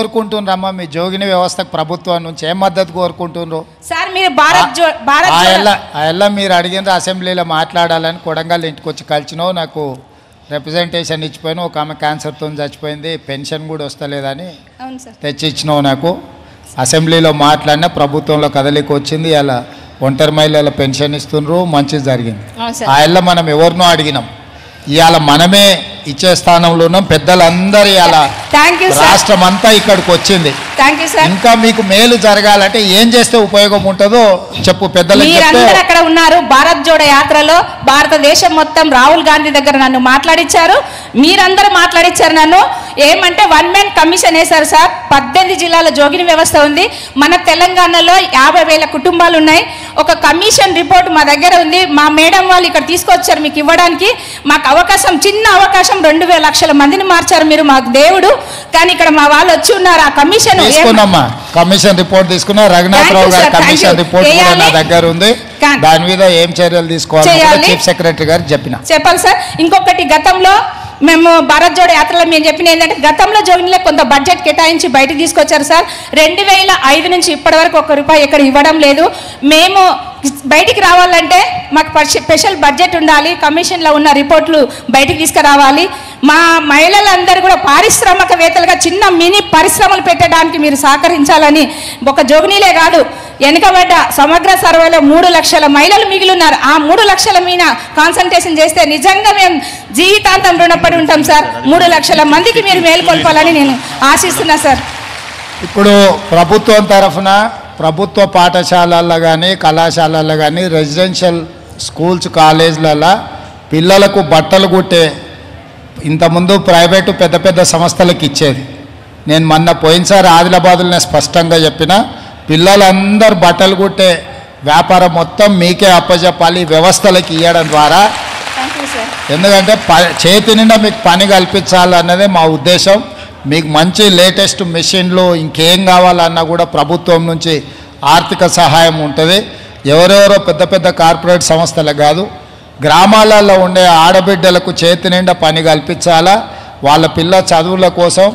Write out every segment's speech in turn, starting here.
కోరుకుంటున్నారమ్మా మీ జోగిని వ్యవస్థకు ప్రభుత్వం నుంచి ఏం మద్దతు కోరుకుంటున్నారు సార్? మీరు భారత్ మీరు అడిగిన అసెంబ్లీలో మాట్లాడాలని కొడంగల్ ఇంటికి వచ్చి కలిసినావు, నాకు రిప్రజెంటేషన్ ఇచ్చిపోయినా, ఒక ఆమె క్యాన్సర్తో చచ్చిపోయింది, పెన్షన్ కూడా వస్తలేదని తెచ్చి ఇచ్చినావు నాకు. అసెంబ్లీలో మాట్లాడినా ప్రభుత్వంలో కదలికి వచ్చింది, అలా ఒంటరి మహిళల పెన్షన్ ఇస్తున్నారు, మంచిది జరిగింది. ఆ మనం ఎవరినో అడిగినాం, ఇవాళ మనమే ఇచ్చే స్థానంలో ఉన్నాం. పెద్దలందరూ ఇవాళ రాష్ట్రం అంతా ఇక్కడికి వచ్చింది. ఇంకా మీకు మేలు జరగాలంటే ఏం చేస్తే ఉపయోగం ఉంటుందో చెప్పు పెద్దలు. మీరందరూ అక్కడ ఉన్నారు. భారత్ జోడో యాత్రలో భారతదేశం మొత్తం రాహుల్ గాంధీ దగ్గర నన్ను మాట్లాడించారు, మీరందరూ మాట్లాడించారు నన్ను. ఏమంటే 1 man కమిషన్ వేశారు సార్. 18 జిల్లాల జోగిని వ్యవస్థ ఉంది. మన తెలంగాణలో 50,000 కుటుంబాలు ఉన్నాయి. ఒక కమిషన్ రిపోర్ట్ మా దగ్గర ఉంది. మా మేడం వాళ్ళు ఇక్కడ తీసుకొచ్చారు మీకు ఇవ్వడానికి. మాకు అవకాశం, చిన్న అవకాశం, 2,000 లక్షల మందిని మార్చారు మీరు, మాకు దేవుడు. కానీ ఇక్కడ మా వాళ్ళు వచ్చి ఉన్నారు. ఆ కమిషన్ కమిషన్ రిపోర్ట్ తీసుకున్నా, రఘునాథరావు గారి కమిషన్ రిపోర్ట్ కూడా నా దగ్గర ఉంది. దాని మీద ఏం చర్యలు తీసుకోవాలి చీఫ్ సెక్రటరీ గారు చెప్పాలి సార్. ఇంకొకటి, గతంలో మేము భారత్ జోడో యాత్రలో మేము చెప్పిన ఏంటంటే, గతంలో జోగినిలో కొంత బడ్జెట్ కేటాయించి బయటకు తీసుకొచ్చారు సార్. 2005 నుంచి ఇప్పటి వరకు ₹1 ఎక్కడ ఇవ్వడం లేదు. మేము బయటికి రావాలంటే మాకు స్పెషల్ బడ్జెట్ ఉండాలి, కమిషన్లో ఉన్న రిపోర్ట్లు బయటికి తీసుకురావాలి. మా మహిళలందరూ కూడా పారిశ్రామికవేత్తలుగా చిన్న మినీ పరిశ్రమలు పెట్టడానికి మీరు సహకరించాలని, ఒక జోగినిలే కాదు, వెనుకబడ్డ సమగ్ర సర్వేలో 3 లక్షల మహిళలు మిగిలి ఉన్నారు. ఆ 3 లక్షల మీద కాన్సన్ట్రేషన్ చేస్తే నిజంగా మేము జీవితాంతం రుణపడి ఉంటాం సార్. 3 లక్షల మందికి మీరు మేల్కొల్పాలని నేను ఆశిస్తున్నా సార్. ఇప్పుడు ప్రభుత్వం తరఫున ప్రభుత్వ పాఠశాలల్లో కానీ కళాశాలల్లో కానీ రెసిడెన్షియల్ స్కూల్స్ కాలేజీలలో పిల్లలకు బట్టలు కుట్టే, ఇంతకుముందు ప్రైవేటు పెద్ద పెద్ద సంస్థలకు ఇచ్చేది. నేను మొన్న పోయినసారి ఆదిలాబాద్లోనే స్పష్టంగా చెప్పిన, పిల్లలందరూ బట్టలు కుట్టే వ్యాపారం మొత్తం మీకే అప్పచెప్పాలి వ్యవస్థలకు ఇవ్వడం ద్వారా. ఎందుకంటే చేతి నిండా మీకు పని కల్పించాలన్నదే మా ఉద్దేశం. మీకు మంచి లేటెస్ట్ మెషిన్లు ఇంకేం కావాలన్నా కూడా ప్రభుత్వం నుంచి ఆర్థిక సహాయం ఉంటుంది. ఎవరెవరో పెద్ద పెద్ద కార్పొరేట్ సంస్థలకు కాదు, గ్రామాలలో ఉండే ఆడబిడ్డలకు చేతి నిండా పని కల్పించాలా. వాళ్ళ పిల్ల చదువుల కోసం,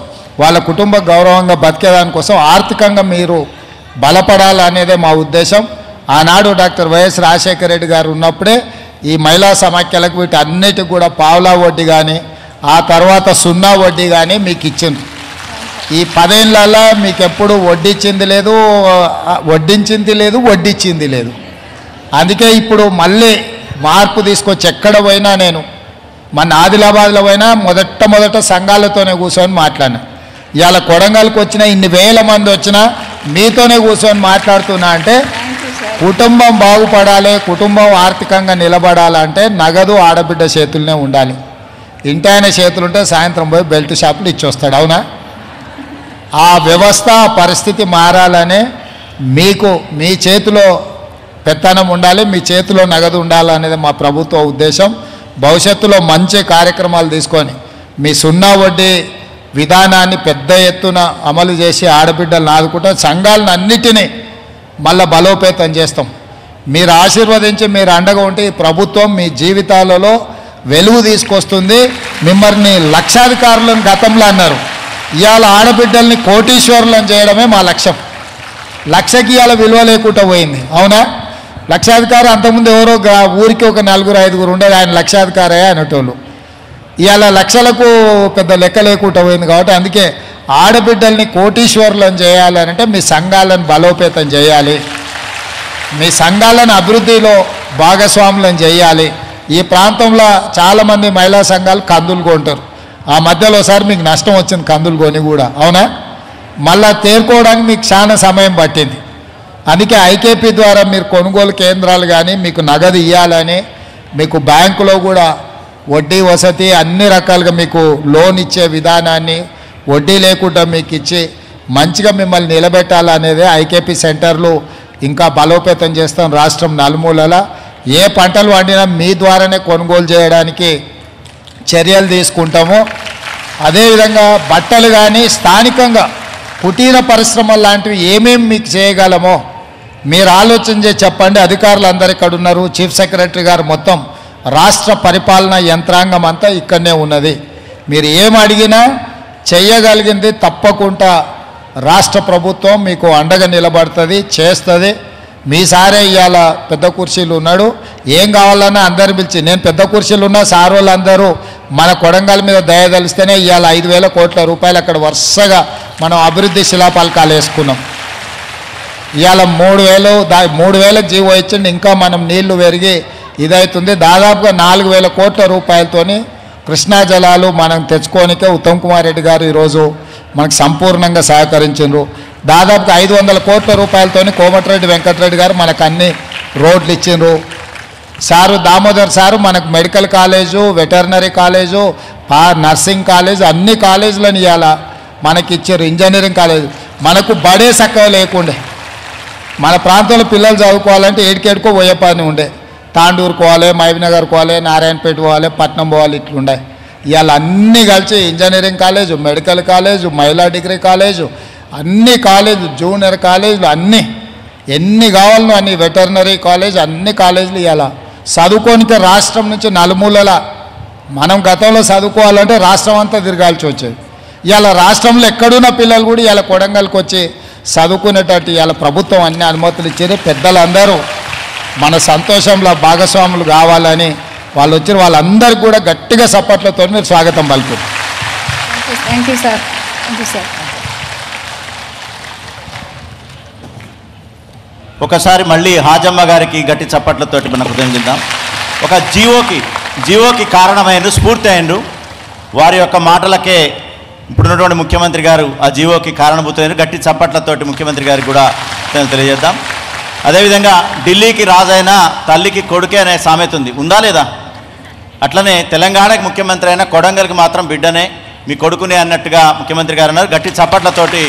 వాళ్ళ కుటుంబ గౌరవంగా బతికేదానికోసం ఆర్థికంగా మీరు బలపడాలనేదే మా ఉద్దేశం. ఆనాడు డాక్టర్ వైఎస్ రాజశేఖర రెడ్డి గారు ఉన్నప్పుడే ఈ మహిళా సమాఖ్యలకు వీటన్నిటికి కూడా పావులా వడ్డీ కానీ, ఆ తర్వాత 0 వడ్డీ కానీ మీకు ఇచ్చింది. ఈ 10 ఏళ్ళలో మీకు ఎప్పుడు వడ్డించింది లేదు, వడ్డించింది లేదు, వడ్డించింది లేదు. అందుకే ఇప్పుడు మళ్ళీ మార్పు తీసుకొచ్చి ఎక్కడ పోయినా, నేను మన ఆదిలాబాద్లో పోయినా మొదట సంఘాలతోనే కూర్చొని మాట్లాడినా. ఇవాళ కొడంగల్కి వచ్చిన ఇన్ని వేల మంది వచ్చినా మీతోనే కూర్చొని మాట్లాడుతున్నా. అంటే కుటుంబం బాగుపడాలి, కుటుంబం ఆర్థికంగా నిలబడాలంటే నగదు ఆడబిడ్డ చేతులనే ఉండాలి. ఇంటాయన చేతులుంటే సాయంత్రం పోయి బెల్ట్ షాపులు ఇచ్చొస్తాడు, అవునా? ఆ వ్యవస్థ పరిస్థితి మారాలనే మీకు మీ చేతిలో పెత్తనం ఉండాలి, మీ చేతిలో నగదు ఉండాలనేది మా ప్రభుత్వ ఉద్దేశం. భవిష్యత్తులో మంచి కార్యక్రమాలు తీసుకొని మీ 0 వడ్డీ విధానాన్ని పెద్ద ఎత్తున అమలు చేసి ఆడబిడ్డలను ఆదుకుంటాం. సంఘాలను అన్నిటినీ మళ్ళీ బలోపేతం చేస్తాం. మీరు ఆశీర్వదించి మీరు అండగా ఉంటే ఈ ప్రభుత్వం మీ జీవితాలలో వెలుగు తీసుకొస్తుంది. మిమ్మల్ని లక్షాధికారులను గతంలో అన్నారు, ఇవాళ ఆడబిడ్డల్ని కోటీశ్వరులను చేయడమే మా లక్ష్యం. లక్షకి ఇవాళ విలువ లేకుండా పోయింది, అవునా? లక్షాధికారి అంతకుముందు ఎవరో ఊరికి ఒక 4-5 ఉండేది, ఆయన లక్షాధికారే అనేటోళ్ళు. ఇవాళ లక్షలకు పెద్ద లెక్క లేకుండా పోయింది. కాబట్టి అందుకే ఆడబిడ్డల్ని కోటీశ్వరులను చేయాలంటే మీ సంఘాలను బలోపేతం చేయాలి, మీ సంఘాలను అభివృద్ధిలో భాగస్వాములను చేయాలి. ఈ ప్రాంతంలో చాలామంది మహిళా సంఘాలు కందులు కొంటారు. ఆ మధ్యలో ఒకసారి మీకు నష్టం వచ్చింది కందులు కొని కూడా, అవునా? మళ్ళా తేరుకోవడానికి మీకు చాలా సమయం పట్టింది. అందుకే ఐకేపీ ద్వారా మీరు కొనుగోలు కేంద్రాలు కానీ మీకు నగదు ఇవ్వాలని, మీకు బ్యాంకులో కూడా వడ్డీ వసతి అన్ని రకాలుగా మీకు లోన్ ఇచ్చే విధానాన్ని వడ్డీ లేకుండా మీకు ఇచ్చి మంచిగా మిమ్మల్ని నిలబెట్టాలనేదే ఐకేపీ సెంటర్లు ఇంకా బలోపేతం చేస్తాం. రాష్ట్రం నలుమూలల ఏ పంటలు వండినా మీ ద్వారానే కొనుగోలు చేయడానికి చర్యలు తీసుకుంటాము. అదేవిధంగా బట్టలు కానీ స్థానికంగా కుటీర పరిశ్రమలు లాంటివి ఏమేమి మీకు చేయగలమో మీరు ఆలోచన చేసి చెప్పండి. అధికారులు అందరు ఇక్కడ ఉన్నారు, చీఫ్ సెక్రటరీ గారు, మొత్తం రాష్ట్ర పరిపాలనా యంత్రాంగం అంతా ఇక్కడనే ఉన్నది. మీరు ఏం అడిగినా చేయగలిగింది తప్పకుండా రాష్ట్ర ప్రభుత్వం మీకు అండగా నిలబడుతుంది, చేస్తుంది. మీ సారే ఇవాళ పెద్ద కుర్చీలు ఉన్నాడు, ఏం కావాలన్నా అందరు పిలిచి, నేను పెద్ద కుర్చీలు ఉన్నా సార్ వాళ్ళందరూ మన కొడంగల్ మీద దయదలిస్తేనే ఇవాళ 5,000 కోట్ల రూపాయలు అక్కడ వరుసగా మనం అభివృద్ధి శిలాఫలకాలు వేసుకున్నాం. ఇవాళ 3,000 జీవో ఇచ్చిండి, ఇంకా మనం నీళ్లు పెరిగి ఇదవుతుంది. దాదాపుగా 4,000 కోట్ల రూపాయలతోని కృష్ణా జలాలు మనం తెచ్చుకోనికే ఉత్తమ్ కుమార్ రెడ్డి గారు ఈరోజు మనకు సంపూర్ణంగా సహకరించారు. దాదాపుగా 500 కోట్ల రూపాయలతోని కోమటిరెడ్డి వెంకటరెడ్డి గారు మనకు అన్ని రోడ్లు ఇచ్చిండ్రు. సారు దామోదర్ సారు మనకు medical college, veterinary college, nursing college, అన్ని కాలేజీలను ఇవాళ మనకి ఇచ్చారు. ఇంజనీరింగ్ కాలేజ్ మనకు బడే చక్కగా లేకుండే, మన ప్రాంతంలో పిల్లలు చదువుకోవాలంటే ఏడికేడుకో పోయే పని ఉండే. తాండూరు పోవాలి, మహబూబ్నగర్ పోవాలి, నారాయణపేట పోవాలి, పట్నం పోవాలి, ఇట్లుండే. ఇవాళ అన్నీ కలిసి ఇంజనీరింగ్ కాలేజు, మెడికల్ కాలేజు, మహిళా డిగ్రీ కాలేజు, అన్ని కాలేజీలు, జూనియర్ కాలేజీలు అన్నీ ఎన్ని కావాలనో అన్ని, వెటర్నరీ కాలేజ్, అన్ని కాలేజీలు ఇవాళ చదువుకోనికే రాష్ట్రం నుంచి నలుమూలల మనం గతంలో చదువుకోవాలంటే రాష్ట్రం అంతా తిరగాల్సి వచ్చేది. ఇవాళ రాష్ట్రంలో ఎక్కడున్న పిల్లలు కూడా ఇవాళ కొడంగల్కి వచ్చి చదువుకునేటట్టు ఇవాళ ప్రభుత్వం అన్ని అనుమతులు ఇచ్చారు. పెద్దలందరూ మన సంతోషంలో భాగస్వాములు కావాలని వాళ్ళు వచ్చిన వాళ్ళందరికీ కూడా గట్టిగా సపోర్ట్లతో మీరు స్వాగతం పలుకుతారు. Thank you sir. Thank you sir. ఒకసారి మళ్ళీ హాజమ్మ గారికి గట్టి చప్పట్లతోటి మనం కృతజ్ఞిద్దాం. ఒక జీవోకి కారణమైనరు, స్ఫూర్తి అయినరు, వారి యొక్క మాటలకే ఇప్పుడున్నటువంటి ముఖ్యమంత్రి గారు ఆ జీవోకి కారణభూతమైనరు. గట్టి చప్పట్లతోటి ముఖ్యమంత్రి గారికి కూడా తెలియజేద్దాం. అదేవిధంగా ఢిల్లీకి రాజైన తల్లికి కొడుకే అనే సామెత ఉంది, ఉందా లేదా? అట్లనే తెలంగాణకి ముఖ్యమంత్రి అయినా కొడంగల్కి మాత్రం బిడ్డనే, మీ కొడుకునే అన్నట్టుగా ముఖ్యమంత్రి గారు అన్నారు. గట్టి చప్పట్లతోటి